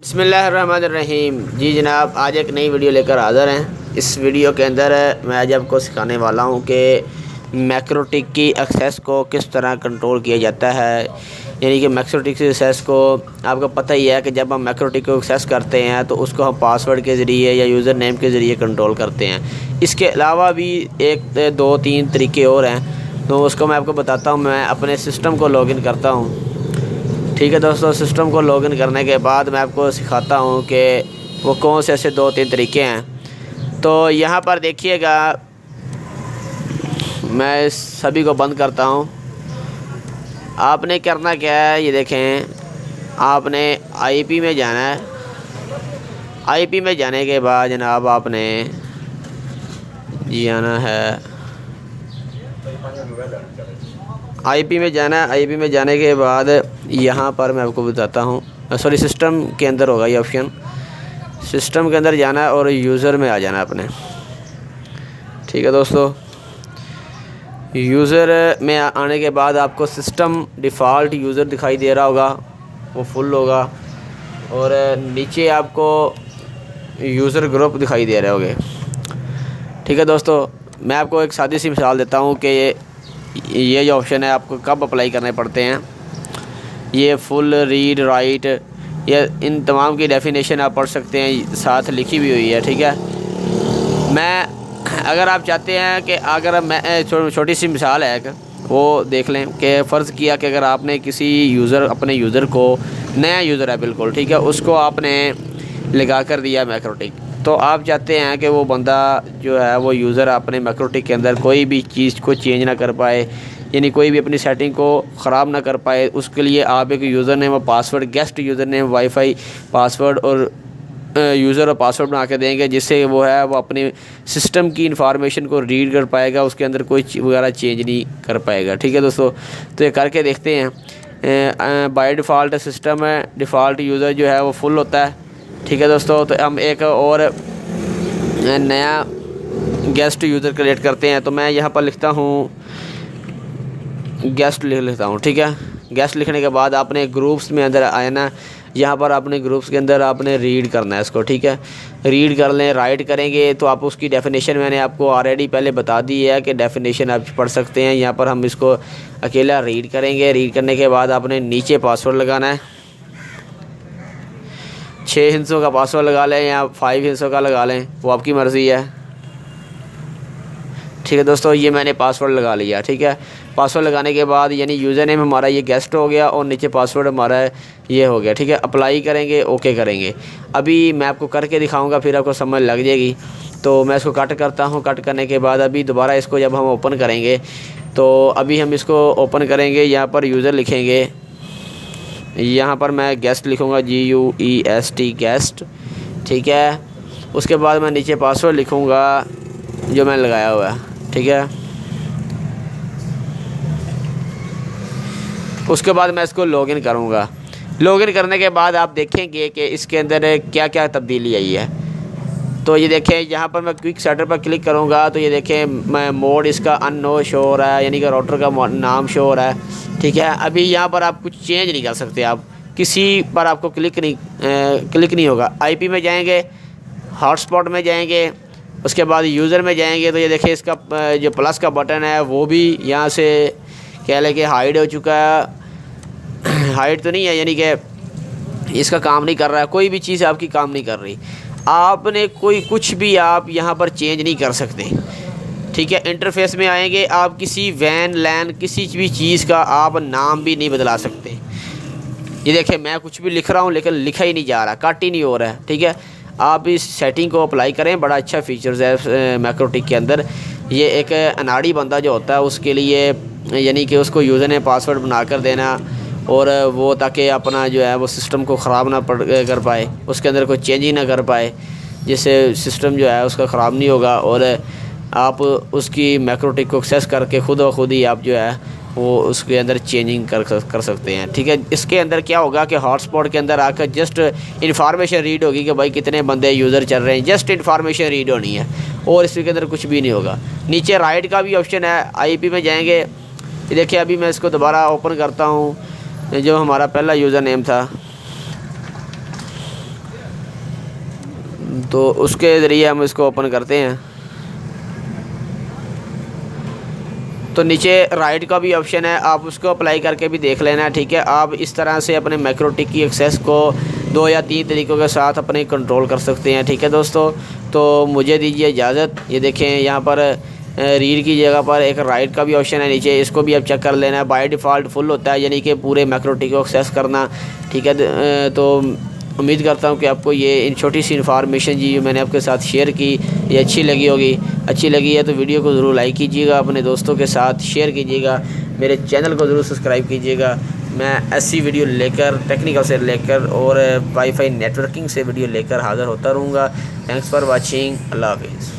बिस्मिल्लाहिर्रहमानिर्रहीम। जी जनाब, आज एक नई वीडियो लेकर हाज़िर हैं। इस वीडियो के अंदर मैं आज आपको सिखाने वाला हूं कि मैक्रोटिक की एक्सेस को किस तरह कंट्रोल किया जाता है। यानी कि मैक्रोटिक की एक्सेस को आपको पता ही है कि जब हम मैक्रोटिक को एक्सेस करते हैं तो उसको हम पासवर्ड के ज़रिए या यूज़र नेम के ज़रिए कंट्रोल करते हैं। इसके अलावा भी एक दो तीन तरीके और हैं, तो उसको मैं आपको बताता हूँ। मैं अपने सिस्टम को लॉगिन करता हूँ। ठीक है दोस्तों, सिस्टम को लॉगिन करने के बाद मैं आपको सिखाता हूँ कि वो कौन से ऐसे दो तीन तरीके हैं। तो यहाँ पर देखिएगा, मैं इस सभी को बंद करता हूँ। आपने करना क्या है, ये देखें, आपने आईपी में जाना है। आईपी में जाने के बाद जनाब आपने जी आना है, आईपी में जाना है। आईपी में जाने के बाद यहाँ पर मैं आपको बताता हूँ, सॉरी सिस्टम के अंदर होगा ये ऑप्शन। सिस्टम के अंदर जाना है और यूज़र में आ जाना है अपने। ठीक है दोस्तों, यूज़र में आने के बाद आपको सिस्टम डिफ़ॉल्ट यूज़र दिखाई दे रहा होगा, वो फुल होगा, और नीचे आपको यूज़र ग्रुप दिखाई दे रहे होंगे। ठीक है दोस्तों, मैं आपको एक सादी सी मिसाल देता हूँ कि ये जो ऑप्शन है आपको कब अप्लाई करने पड़ते हैं। ये फुल, रीड, राइट, ये इन तमाम की डेफिनेशन आप पढ़ सकते हैं, साथ लिखी हुई है। ठीक है, मैं अगर आप चाहते हैं कि अगर मैं छोटी सी मिसाल है एक, वो देख लें कि फ़र्ज़ किया कि अगर आपने किसी यूज़र, अपने यूज़र को, नया यूज़र है बिल्कुल, ठीक है, उसको आपने लगा कर दिया मैक्रोटिक, तो आप चाहते हैं कि वो बंदा जो है वो यूज़र अपने मैक्रोटिक के अंदर कोई भी चीज़ को चेंज ना कर पाए, यानी कोई भी अपनी सेटिंग को ख़राब ना कर पाए। उसके लिए आप एक यूज़र नेम और password, guest user name, wifi password और यूज़र और पासवर्ड बना के देंगे, जिससे वो है वो अपने सिस्टम की इंफॉर्मेशन को रीड कर पाएगा, उसके अंदर कोई वगैरह चेंज नहीं कर पाएगा। ठीक है दोस्तों, तो ये करके देखते हैं। बाय डिफ़ॉल्ट सिस्टम है, डिफ़ॉल्ट यूज़र जो है वो फुल होता है। ठीक है दोस्तों, तो हम एक और नया गेस्ट यूज़र क्रिएट करते हैं। तो मैं यहाँ पर लिखता हूँ गेस्ट, लिख लेता हूँ। ठीक है, गेस्ट लिखने के बाद आपने ग्रुप्स में अंदर आया ना, यहाँ पर आपने ग्रुप्स के अंदर आपने रीड करना है इसको। ठीक है, रीड कर लें। राइट करेंगे तो आप उसकी डेफिनेशन मैंने आपको ऑलरेडी पहले बता दी है कि डेफिनेशन आप पढ़ सकते हैं। यहाँ पर हम इसको अकेला रीड करेंगे। रीड करने के बाद आपने नीचे पासवर्ड लगाना है। 6 हिस्सों का पासवर्ड लगा लें या 5 हिस्सों का लगा लें, वो आपकी मर्ज़ी है। ठीक है दोस्तों, ये मैंने पासवर्ड लगा लिया। ठीक है, पासवर्ड लगाने के बाद यानी यूज़र नेम हमारा ये गेस्ट हो गया और नीचे पासवर्ड हमारा ये हो गया। ठीक है, अप्लाई करेंगे, ओके करेंगे। अभी मैं आपको करके दिखाऊंगा, फिर आपको समझ लग जाएगी। तो मैं इसको कट करता हूँ। कट करने के बाद अभी दोबारा इसको जब हम ओपन करेंगे, तो अभी हम इसको ओपन करेंगे। यहाँ पर यूज़र लिखेंगे, यहाँ पर मैं गेस्ट लिखूँगा, GUEST गेस्ट। ठीक है, उसके बाद मैं नीचे पासवर्ड लिखूँगा जो मैंने लगाया हुआ है। ठीक है, उसके बाद मैं इसको लॉगिन करूँगा। लॉगिन करने के बाद आप देखेंगे कि इसके अंदर क्या क्या तब्दीली आई है। तो ये देखें, यहाँ पर मैं क्विक सेटर पर क्लिक करूँगा तो ये देखें, मैं मोड इसका अननो शो हो रहा है, यानी कि राउटर का नाम शो हो रहा है। ठीक है, अभी यहाँ पर आप कुछ चेंज नहीं कर सकते, आप किसी पर आपको क्लिक नहीं होगा। आईपी में जाएंगे, हॉटस्पॉट में जाएंगे, उसके बाद यूज़र में जाएंगे तो ये देखें, इसका जो प्लस का बटन है वो भी यहाँ से कह लें कि हाइड हो चुका है। हाइड तो नहीं है, यानी कि इसका काम नहीं कर रहा है, कोई भी चीज़ आपकी काम नहीं कर रही। आपने कोई कुछ भी आप यहाँ पर चेंज नहीं कर सकते। ठीक है, इंटरफेस में आएंगे, आप किसी वैन लैन किसी भी चीज़ का आप नाम भी नहीं बदला सकते। ये देखें, मैं कुछ भी लिख रहा हूँ लेकिन लिखा ही नहीं जा रहा, कट ही नहीं हो रहा है। ठीक है, आप इस सेटिंग को अप्लाई करें, बड़ा अच्छा फीचर्स है मैक्रोटिक के अंदर। ये एक अनाड़ी बंदा जो होता है उसके लिए, यानी कि उसको यूज़र ने पासवर्ड बना कर देना, और वो ताकि अपना जो है वो सिस्टम को ख़राब ना कर पाए, उसके अंदर कोई चेंज ही ना कर पाए, जिससे सिस्टम जो है उसका ख़राब नहीं होगा, और आप उसकी मैक्रोटिक को एक्सेस करके खुद ब खुद ही आप जो है वो उसके अंदर चेंजिंग कर सकते हैं। ठीक है, इसके अंदर क्या होगा कि हॉटस्पॉट के अंदर आकर जस्ट इन्फॉर्मेशन रीड होगी कि भाई कितने बंदे यूज़र चल रहे हैं, जस्ट इन्फॉर्मेशन रीड होनी है, और इसके अंदर कुछ भी नहीं होगा। नीचे राइट का भी ऑप्शन है, आईपी में जाएंगे। ये देखिए, अभी मैं इसको दोबारा ओपन करता हूँ, जो हमारा पहला यूज़र नेम था, तो उसके ज़रिए हम इसको ओपन करते हैं। तो नीचे राइट का भी ऑप्शन है, आप उसको अप्लाई करके भी देख लेना, ठीक है। आप इस तरह से अपने मैक्रोटिक की एक्सेस को 2 या 3 तरीक़ों के साथ अपने कंट्रोल कर सकते हैं, ठीक है दोस्तों। तो मुझे दीजिए इजाज़त। ये देखें यहाँ पर रीड की जगह पर एक राइट का भी ऑप्शन है नीचे, इसको भी आप चेक कर लेना है। बाय डिफ़ॉल्ट फुल होता है, यानी कि पूरे मैक्रोटिक को एक्सेस करना, ठीक है। तो उम्मीद करता हूँ कि आपको ये छोटी सी इन्फॉर्मेशन जी जो मैंने आपके साथ शेयर की ये अच्छी लगी होगी। अच्छी लगी है तो वीडियो को ज़रूर लाइक कीजिएगा, अपने दोस्तों के साथ शेयर कीजिएगा, मेरे चैनल को ज़रूर सब्सक्राइब कीजिएगा। मैं ऐसी वीडियो लेकर, टेक्निकल से लेकर और वाईफाई नेटवर्किंग से वीडियो लेकर हाज़िर होता रहूँगा। Thanks for watching. अल्लाह हाफ़िज़।